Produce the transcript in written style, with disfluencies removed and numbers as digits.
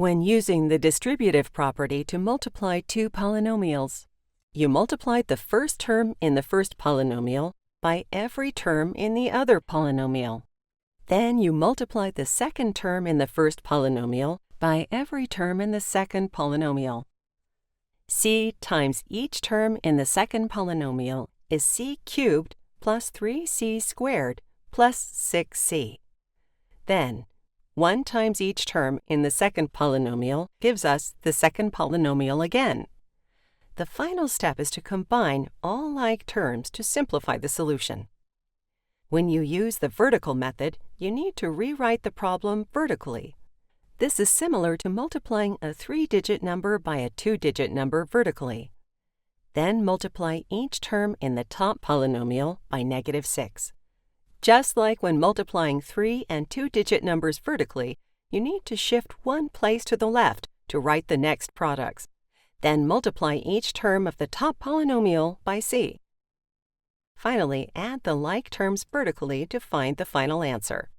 When using the distributive property to multiply two polynomials, you multiplied the first term in the first polynomial by every term in the other polynomial. Then you multiplied the second term in the first polynomial by every term in the second polynomial. C times each term in the second polynomial is c cubed plus 3c squared plus 6c. Then, 1 times each term in the second polynomial gives us the second polynomial again. The final step is to combine all like terms to simplify the solution. When you use the vertical method, you need to rewrite the problem vertically. This is similar to multiplying a 3-digit number by a 2-digit number vertically. Then multiply each term in the top polynomial by -6. Just like when multiplying 3- and 2-digit numbers vertically, you need to shift one place to the left to write the next products. Then multiply each term of the top polynomial by c. Finally, add the like terms vertically to find the final answer.